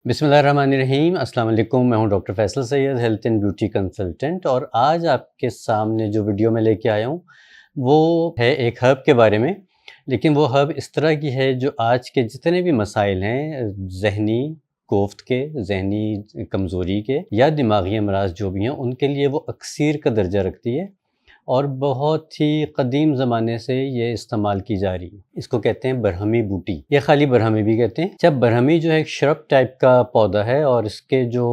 بسم اللہ الرحمن الرحیم۔ السلام علیکم، میں ہوں doctor Faisal Syed, health and beauty consultant, اور آج آپ کے سامنے جو ویڈیو میں لے کے آیا ہوں وہ ہے ایک ہرب کے بارے میں، لیکن وہ ہرب اس طرح کی ہے جو آج کے جتنے بھی مسائل ہیں، ذہنی کوفت کے، ذہنی کمزوری کے یا دماغی امراض جو بھی ہیں، ان کے لیے وہ اکسیر کا درجہ رکھتی ہے اور بہت ہی قدیم زمانے سے یہ استعمال کی جا رہی ہے۔ اس کو کہتے ہیں برہمی بوٹی، یا خالی برہمی بھی کہتے ہیں۔ جب برہمی جو ہے ایک شرب ٹائپ کا پودا ہے، اور اس کے جو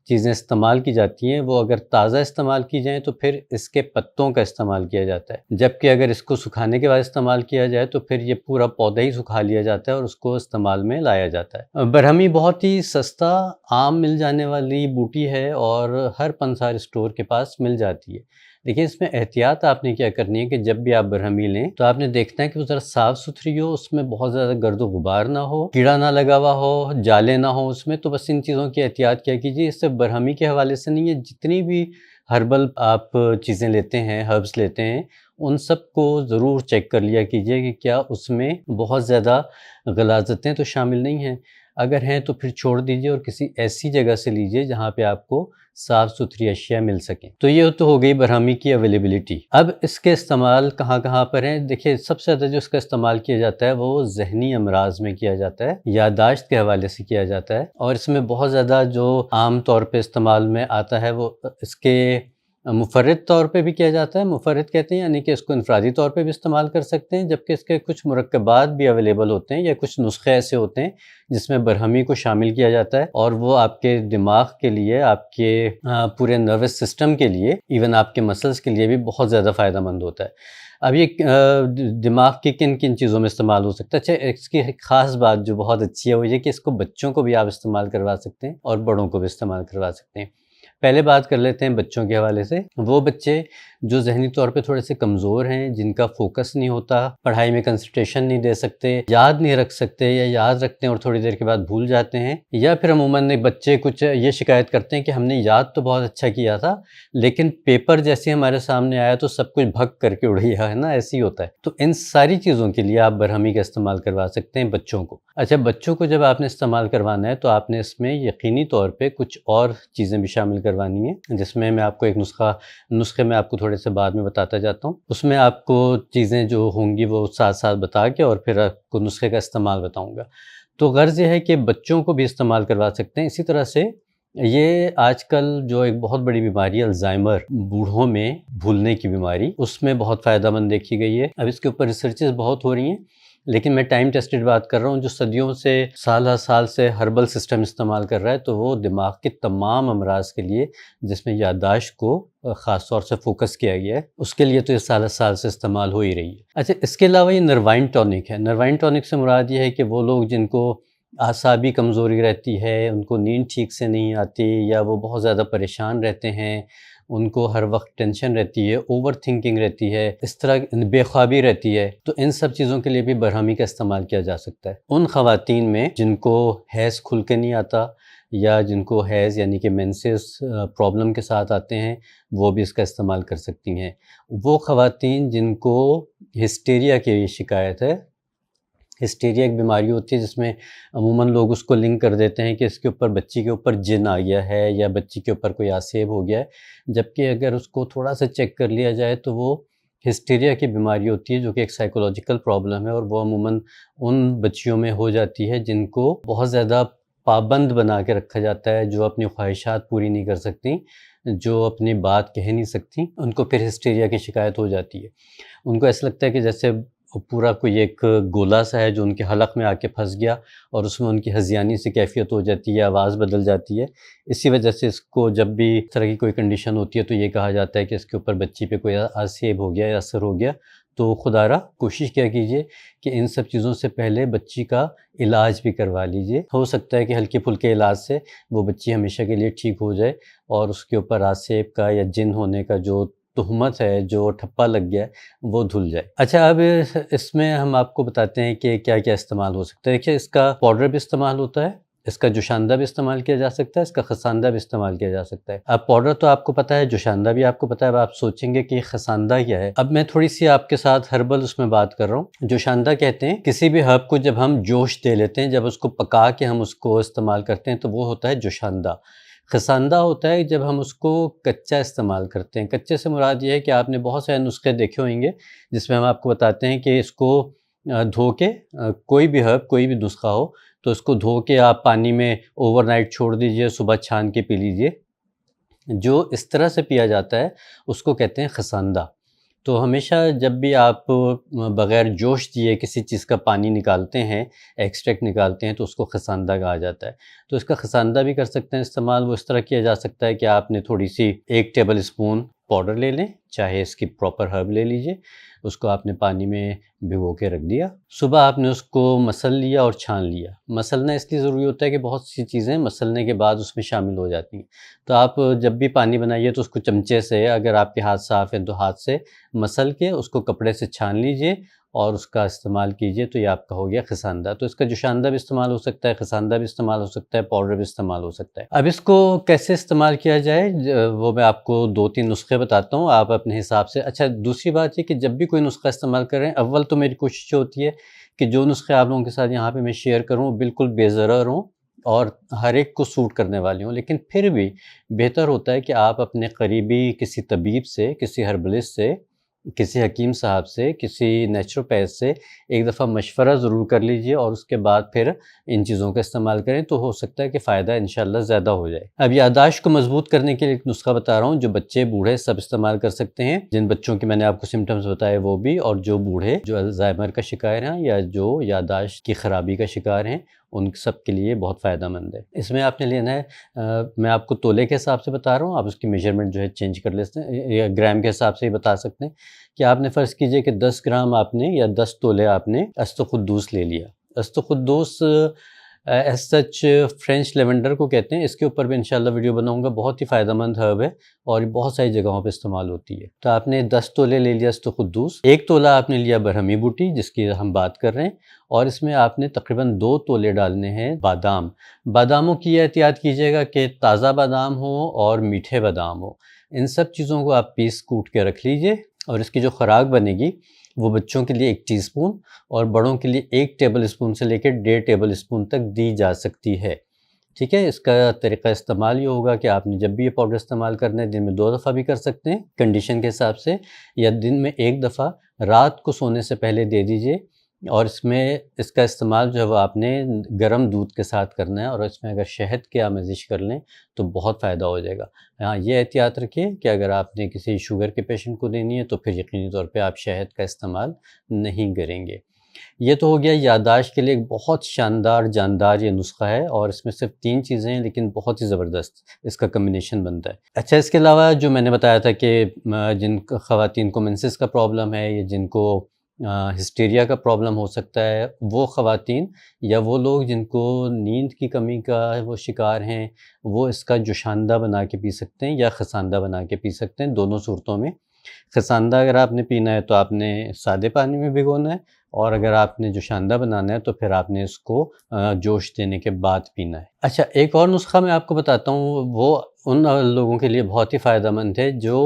چیزیں استعمال کی جاتی ہیں وہ اگر تازہ استعمال کی جائیں تو پھر اس کے پتوں کا استعمال کیا جاتا ہے، جبکہ اگر اس کو سکھانے کے بعد استعمال کیا جائے تو پھر یہ پورا پودا ہی سکھا لیا جاتا ہے اور اس کو استعمال میں لایا جاتا ہے۔ برہمی بہت ہی سستا، عام مل جانے والی بوٹی ہے اور ہر پنسار اسٹور کے پاس مل جاتی ہے، لیکن اس میں احتیاط آپ نے کیا کرنی ہے کہ جب بھی آپ برہمی لیں تو آپ نے دیکھنا ہے کہ وہ ذرا صاف ستھری ہو، اس میں بہت زیادہ گرد و غبار نہ ہو، کیڑا نہ لگا ہوا ہو، جالے نہ ہو اس میں۔ تو بس ان چیزوں کی احتیاط کیا کیجیے۔ اس سے برہمی کے حوالے سے نہیں ہے، جتنی بھی ہربل آپ چیزیں لیتے ہیں، ہربس لیتے ہیں، ان سب کو ضرور چیک کر لیا کیجیے کہ کیا اس میں بہت زیادہ غلاظتیں تو شامل نہیں ہیں۔ اگر ہیں تو پھر چھوڑ دیجیے اور کسی ایسی جگہ سے لیجیے جہاں پہ آپ کو صاف ستھری اشیاء مل سکیں۔ تو یہ تو ہو گئی برہمی کی اویلیبلٹی۔ اب اس کے استعمال کہاں کہاں پر ہیں؟ دیکھیے، سب سے زیادہ جو اس کا استعمال کیا جاتا ہے وہ ذہنی امراض میں کیا جاتا ہے، یادداشت کے حوالے سے کیا جاتا ہے، اور اس میں بہت زیادہ جو عام طور پہ استعمال میں آتا ہے وہ اس کے مفرد طور پہ بھی کیا جاتا ہے۔ مفرد کہتے ہیں یعنی کہ اس کو انفرادی طور پہ بھی استعمال کر سکتے ہیں، جبکہ اس کے کچھ مرکبات بھی اویلیبل ہوتے ہیں یا کچھ نسخے ایسے ہوتے ہیں جس میں برہمی کو شامل کیا جاتا ہے، اور وہ آپ کے دماغ کے لیے، آپ کے پورے نروس سسٹم کے لیے، ایون آپ کے مسلز کے لیے بھی بہت زیادہ فائدہ مند ہوتا ہے۔ اب یہ دماغ کی کن کن چیزوں میں استعمال ہو سکتا ہے؟ اچھا، اس کی ایک خاص بات جو بہت اچھی ہے وہ یہ کہ اس کو بچوں کو بھی آپ استعمال کروا سکتے ہیں اور بڑوں کو بھی استعمال کروا سکتے ہیں۔ پہلے بات کر لیتے ہیں بچوں کے حوالے سے۔ وہ بچے جو ذہنی طور پہ تھوڑے سے کمزور ہیں، جن کا فوکس نہیں ہوتا، پڑھائی میں کنسنٹریشن نہیں دے سکتے، یاد نہیں رکھ سکتے، یا یاد رکھتے ہیں اور تھوڑی دیر کے بعد بھول جاتے ہیں، یا پھر عموماً بچے کچھ یہ شکایت کرتے ہیں کہ ہم نے یاد تو بہت اچھا کیا تھا لیکن پیپر جیسے ہمارے سامنے آیا تو سب کچھ بھگ کر کے اڑ گیا، ہے نا، ایسے ہی ہوتا ہے۔ تو ان ساری چیزوں کے لیے آپ برہمی کا استعمال کروا سکتے ہیں بچوں کو۔ اچھا، بچوں کو جب آپ نے استعمال کروانا ہے تو آپ نے اس میں یقینی طور پہ کچھ اور چیزیں بھی شامل کروانی ہیں، جس میں میں آپ کو ایک نسخے میں آپ کو تھوڑے سے بعد میں بتاتا جاتا ہوں۔ اس میں آپ کو چیزیں جو ہوں گی وہ ساتھ ساتھ بتا کے اور پھر آپ کو نسخے کا استعمال بتاؤں گا۔ تو غرض یہ ہے کہ بچوں کو بھی استعمال کروا سکتے ہیں۔ اسی طرح سے یہ آج کل جو ایک بہت بڑی بیماری ہے الزائمر، بوڑھوں میں بھولنے کی بیماری، اس میں بہت فائدہ مند دیکھی گئی ہے۔ اب اس کے اوپر ریسرچز بہت ہو رہی ہیں، لیکن میں ٹائم ٹیسٹڈ بات کر رہا ہوں۔ جو صدیوں سے، سال ہر سال سے ہربل سسٹم استعمال کر رہا ہے تو وہ دماغ کے تمام امراض کے لیے، جس میں یادداشت کو خاص طور سے فوکس کیا گیا ہے، اس کے لیے تو یہ سال ہر سال سے استعمال ہو ہی رہی ہے۔ اچھا، اس کے علاوہ یہ نروائن ٹونک ہے۔ نروائن ٹونک سے مراد یہ ہے کہ وہ لوگ جن کو اعصابی کمزوری رہتی ہے، ان کو نیند ٹھیک سے نہیں آتی، یا وہ بہت زیادہ پریشان رہتے ہیں، ان کو ہر وقت ٹینشن رہتی ہے، اوور تھنکنگ رہتی ہے، اس طرح بے خوابی رہتی ہے، تو ان سب چیزوں کے لیے بھی برہمی کا استعمال کیا جا سکتا ہے۔ ان خواتین میں جن کو حیض کھل کے نہیں آتا، یا جن کو حیض یعنی کہ مینسز پرابلم کے ساتھ آتے ہیں، وہ بھی اس کا استعمال کر سکتی ہیں۔ وہ خواتین جن کو ہسٹیریا کی شکایت ہے، ہسٹیریا ایک بیماری ہوتی ہے جس میں عموماً لوگ اس کو لنک کر دیتے ہیں کہ اس کے اوپر، بچی کے اوپر جن آ گیا ہے یا بچی کے اوپر کوئی آسیب ہو گیا ہے، جبکہ اگر اس کو تھوڑا سا چیک کر لیا جائے تو وہ ہسٹیریا کی بیماری ہوتی ہے، جو کہ ایک سائیکولوجیکل پرابلم ہے، اور وہ عموماً ان بچیوں میں ہو جاتی ہے جن کو بہت زیادہ پابند بنا کے رکھا جاتا ہے، جو اپنی خواہشات پوری نہیں کر سکتی، جو اپنی بات کہہ نہیں سکتی، ان کو پھر ہسٹیریا کی شکایت ہو جاتی ہے۔ ان کو ایسا لگتا ہے کہ جیسے پورا کوئی ایک گولا سا ہے جو ان کے حلق میں آ کے پھنس گیا، اور اس میں ان کی ہذیانی سے کیفیت ہو جاتی ہے، آواز بدل جاتی ہے۔ اسی وجہ سے اس کو جب بھی اس طرح کی کوئی کنڈیشن ہوتی ہے تو یہ کہا جاتا ہے کہ اس کے اوپر بچی پہ کوئی آسیب ہو گیا یا اثر ہو گیا۔ تو خدا را کوشش کیا کیجیے کہ ان سب چیزوں سے پہلے بچی کا علاج بھی کروا لیجیے۔ ہو سکتا ہے کہ ہلکے پھلکے علاج سے وہ بچی ہمیشہ کے لیے ٹھیک ہو جائے اور اس کے اوپر آسیب کا یا جن ہونے کا جو تہمت ہے، جو ٹھپا لگ گیا ہے، وہ دھل جائے۔ اچھا، اب اس میں ہم آپ کو بتاتے ہیں کہ کیا کیا استعمال ہو سکتا ہے۔ دیکھیے، اس کا پاؤڈر بھی استعمال ہوتا ہے اس کا جوشاندہ بھی استعمال کیا جا سکتا ہے، اس کا خساندہ بھی استعمال کیا جا سکتا ہے۔ اب پاؤڈر تو آپ کو پتہ ہے، جوشاندہ بھی آپ کو پتہ ہے، اب آپ سوچیں گے کہ خساندہ کیا ہے۔ اب میں تھوڑی سی آپ کے ساتھ ہربل اس میں بات کر رہا ہوں۔ جوشاندہ کہتے ہیں کسی بھی ہرب کو جب ہم جوش دے لیتے ہیں، جب اس کو پکا کے ہم اس کو استعمال کرتے ہیں تو وہ ہوتا ہے جوشاندہ۔ خساندہ ہوتا ہے جب ہم اس کو کچا استعمال کرتے ہیں۔ کچے سے مراد یہ ہے کہ آپ نے بہت سارے نسخے دیکھے ہوئیں گے جس میں ہم آپ کو بتاتے ہیں کہ اس کو دھو کے کوئی بھی ہرب، کوئی بھی نسخہ ہو تو اس کو دھو کے آپ پانی میں اوور نائٹ چھوڑ دیجئے، صبح چھان کے پی لیجئے۔ جو اس طرح سے پیا جاتا ہے اس کو کہتے ہیں خساندہ۔ تو ہمیشہ جب بھی آپ بغیر جوش دیے کسی چیز کا پانی نکالتے ہیں، ایکسٹریکٹ نکالتے ہیں، تو اس کو خساندہ کہا جاتا ہے۔ تو اس کا خساندہ بھی کر سکتے ہیں استعمال۔ وہ اس طرح کیا جا سکتا ہے کہ آپ نے تھوڑی سی 1 ٹیبل اسپون پاؤڈر لے لیں، چاہے اس کی پراپر ہرب لے لیجئے، اس کو آپ نے پانی میں بھگو کے رکھ دیا، صبح آپ نے اس کو مسل لیا اور چھان لیا۔ مسلنا اس لیے ضروری ہوتا ہے کہ بہت سی چیزیں مسلنے کے بعد اس میں شامل ہو جاتی ہیں، تو آپ جب بھی پانی بنائیے تو اس کو چمچے سے، اگر آپ کے ہاتھ صاف ہیں تو ہاتھ سے مسل کے اس کو کپڑے سے چھان لیجئے اور اس کا استعمال کیجئے، تو یہ آپ کا ہو گیا خساندہ۔ تو اس کا جوشاندہ بھی استعمال ہو سکتا ہے، خساندہ بھی استعمال ہو سکتا ہے، پاؤڈر بھی استعمال ہو سکتا ہے۔ اب اس کو کیسے استعمال کیا جائے وہ میں آپ کو 2-3 نسخے بتاتا ہوں، آپ اپنے حساب سے۔ اچھا، دوسری بات یہ کہ جب بھی کوئی نسخہ استعمال کریں، اول تو میری کوشش ہوتی ہے کہ جو نسخے آپ لوگوں کے ساتھ یہاں پہ میں شیئر کروں بالکل بے ضرر ہوں اور ہر ایک کو سوٹ کرنے والی ہوں، لیکن پھر بھی بہتر ہوتا ہے کہ آپ اپنے قریبی کسی طبیب سے، کسی ہربلسٹ سے، کسی حکیم صاحب سے، کسی نیچروپیتھ سے ایک دفعہ مشورہ ضرور کر لیجئے اور اس کے بعد پھر ان چیزوں کا استعمال کریں، تو ہو سکتا ہے کہ فائدہ انشاءاللہ زیادہ ہو جائے۔ اب یادداشت کو مضبوط کرنے کے لیے ایک نسخہ بتا رہا ہوں جو بچے بوڑھے سب استعمال کر سکتے ہیں۔ جن بچوں کی میں نے آپ کو سمٹمز بتائے وہ بھی، اور جو بوڑھے، جو الزائمر کا شکار ہیں یا جو یادداشت کی خرابی کا شکار ہیں، ان سب کے لیے بہت فائدہ مند ہے۔ اس میں آپ نے لینا ہے، میں آپ کو تولے کے حساب سے بتا رہا ہوں، آپ اس کی میجرمنٹ جو ہے چینج کر لیتے ہیں، یا گرام کے حساب سے ہی بتا سکتے ہیں کہ آپ نے فرض کیجئے کہ 10 گرام آپ نے یا 10 تولے آپ نے استقدوس لے لیا۔ استقدوس ایز سچ فرینچ لیونڈر کو کہتے ہیں، اس کے اوپر بھی انشاءاللہ ویڈیو بناؤں گا، بہت ہی فائدہ مند ہرب ہے اور بہت ساری جگہوں پہ استعمال ہوتی ہے۔ تو آپ نے 10 تولے لے لیا استقدوس، 1 تولہ آپ نے لیا برہمی بوٹی جس کی ہم بات کر رہے ہیں، اور اس میں آپ نے تقریباً 2 تولے ڈالنے ہیں بادام۔ باداموں کی یہ احتیاط کیجیے گا کہ تازہ بادام ہو اور میٹھے بادام ہو۔ ان سب چیزوں کو آپ پیس کوٹ کے رکھ لیجئے، اور اس کی جو خوراک بنے گی وہ بچوں کے لیے 1 ٹی اسپون اور بڑوں کے لیے 1 ٹیبل اسپون سے لے کے 1.5 ٹیبل اسپون تک دی جا سکتی ہے۔ ٹھیک ہے، اس کا طریقہ استعمال یہ ہوگا کہ آپ نے جب بھی یہ پاؤڈر استعمال کرنا ہے، دن میں 2 دفعہ بھی کر سکتے ہیں کنڈیشن کے حساب سے، یا دن میں 1 دفعہ رات کو سونے سے پہلے دے دیجئے، اور اس میں اس کا استعمال جو ہے وہ آپ نے گرم دودھ کے ساتھ کرنا ہے، اور اس میں اگر شہد کی آمیزش کر لیں تو بہت فائدہ ہو جائے گا۔ ہاں، یہ احتیاط رکھیے کہ اگر آپ نے کسی شوگر کے پیشنٹ کو دینی ہے تو پھر یقینی طور پہ آپ شہد کا استعمال نہیں کریں گے۔ یہ تو ہو گیا یادداشت کے لیے ایک بہت شاندار جاندار یہ نسخہ ہے، اور اس میں صرف 3 چیزیں ہیں لیکن بہت ہی زبردست اس کا کمبینیشن بنتا ہے۔ اچھا، اس کے علاوہ جو میں نے بتایا تھا کہ جن خواتین کو منسز کا پرابلم ہے یا جن کو ہسٹیریا کا پرابلم ہو سکتا ہے، وہ خواتین یا وہ لوگ جن کو نیند کی کمی کا وہ شکار ہیں، وہ اس کا جوشاندہ بنا کے پی سکتے ہیں یا خساندہ بنا کے پی سکتے ہیں، دونوں صورتوں میں۔ خساندہ اگر آپ نے پینا ہے تو آپ نے سادے پانی میں بھگونا ہے، اور اگر آپ نے جوشاندہ بنانا ہے تو پھر آپ نے اس کو جوش دینے کے بعد پینا ہے۔ اچھا، ایک اور نسخہ میں آپ کو بتاتا ہوں، وہ ان لوگوں کے لیے بہت ہی فائدہ مند ہے جو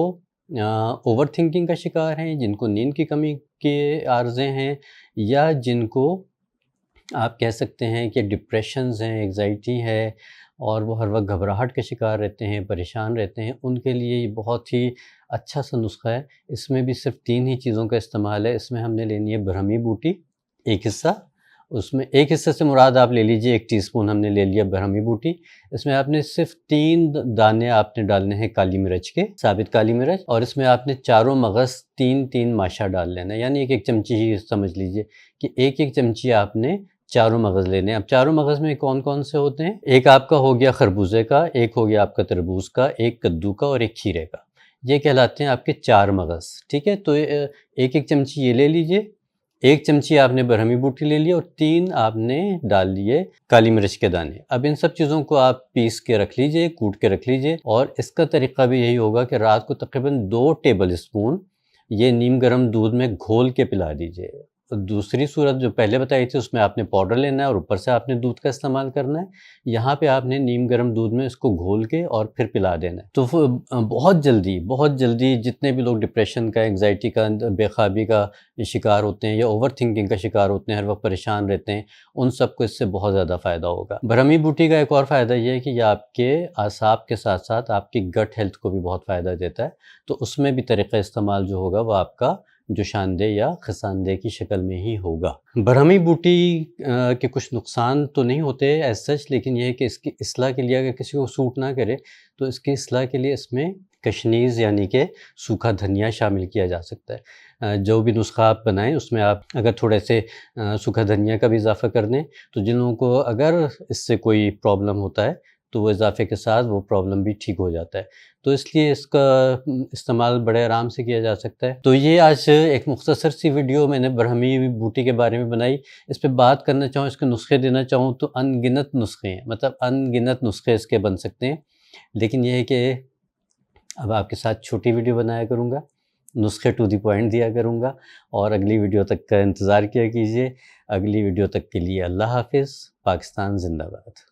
اوور تھنکنگ کا شکار ہیں، جن کو نیند کی کمی کے عارضے ہیں، یا جن کو آپ کہہ سکتے ہیں کہ ڈپریشنز ہیں، ایگزائٹی ہے، اور وہ ہر وقت گھبراہٹ کے شکار رہتے ہیں، پریشان رہتے ہیں، ان کے لیے یہ بہت ہی اچھا سا نسخہ ہے۔ اس میں بھی صرف 3 ہی چیزوں کا استعمال ہے۔ اس میں ہم نے لینی ہے برہمی بوٹی 1 حصہ، اس میں 1 حصے سے مراد آپ لے لیجئے 1 ٹی اسپون ہم نے لے لیا برہمی بوٹی۔ اس میں آپ نے صرف 3 دانے آپ نے ڈالنے ہیں کالی مرچ کے، ثابت کالی مرچ، اور اس میں آپ نے چاروں مغز 3 ماشا ڈال لینا ہے، یعنی 1 چمچی ہی سمجھ لیجئے کہ 1 چمچی آپ نے چاروں مغز لینے ہیں۔ اب چاروں مغز میں کون کون سے ہوتے ہیں؟ ایک آپ کا ہو گیا خربوزے کا، ایک ہو گیا آپ کا تربوز کا، ایک کدو کا، اور ایک کھیرے کا۔ یہ کہلاتے ہیں آپ کے 4 مغز۔ ٹھیک ہے، تو 1 چمچی یہ لے لیجئے، 1 چمچی آپ نے برہمی بوٹی لے لی، اور 3 آپ نے ڈال لیے کالی مرچ کے دانے۔ اب ان سب چیزوں کو آپ پیس کے رکھ لیجئے، کوٹ کے رکھ لیجئے، اور اس کا طریقہ بھی یہی ہوگا کہ رات کو تقریباً 2 ٹیبل اسپون یہ نیم گرم دودھ میں گھول کے پلا دیجئے۔ دوسری صورت جو پہلے بتائی تھی اس میں آپ نے پاؤڈر لینا ہے اور اوپر سے آپ نے دودھ کا استعمال کرنا ہے. یہاں پہ آپ نے نیم گرم دودھ میں اس کو گھول کے اور پھر پلا دینا ہے. تو بہت جلدی جتنے بھی لوگ ڈپریشن کا، انگزائٹی کا، بے خوابی کا شکار ہوتے ہیں یا اوور تھنکنگ کا شکار ہوتے ہیں، ہر وقت پریشان رہتے ہیں، ان سب کو اس سے بہت زیادہ فائدہ ہوگا. برہمی بوٹی کا ایک اور فائدہ یہ ہے کہ یہ آپ کے اعصاب کے ساتھ ساتھ آپ کی گٹ ہیلتھ کو بھی بہت فائدہ دیتا ہے. تو اس میں بھی طریقہ استعمال جو ہوگا وہ آپ کا جوشاندہ یا خساندہ کی شکل میں ہی ہوگا. برہمی بوٹی کے کچھ نقصان تو نہیں ہوتے ایز سچ، لیکن یہ ہے کہ اس کی اصلاح کے لیے اگر کسی کو سوٹ نہ کرے تو اس کی اصلاح کے لیے اس میں کشنیز یعنی کہ سوکھا دھنیا شامل کیا جا سکتا ہے. جو بھی نسخہ آپ بنائیں اس میں آپ اگر تھوڑے سے سوکھا دھنیا کا بھی اضافہ کر دیں تو جن لوگوں کو اگر اس سے کوئی پرابلم ہوتا ہے تو وہ اضافے کے ساتھ وہ پرابلم بھی ٹھیک ہو جاتا ہے. تو اس لیے اس کا استعمال بڑے آرام سے کیا جا سکتا ہے. تو یہ آج ایک مختصر سی ویڈیو میں نے برہمی بوٹی کے بارے میں بنائی. اس پہ بات کرنا چاہوں، اس کے نسخے دینا چاہوں تو ان گنت نسخے ہیں، مطلب ان گنت نسخے اس کے بن سکتے ہیں. لیکن یہ ہے کہ اب آپ کے ساتھ چھوٹی ویڈیو بنایا کروں گا، نسخے ٹو دی پوائنٹ دیا کروں گا، اور اگلی ویڈیو تک کا انتظار کیا کیجیے. اگلی ویڈیو تک کے لیے اللہ حافظ. پاکستان زندہ باد.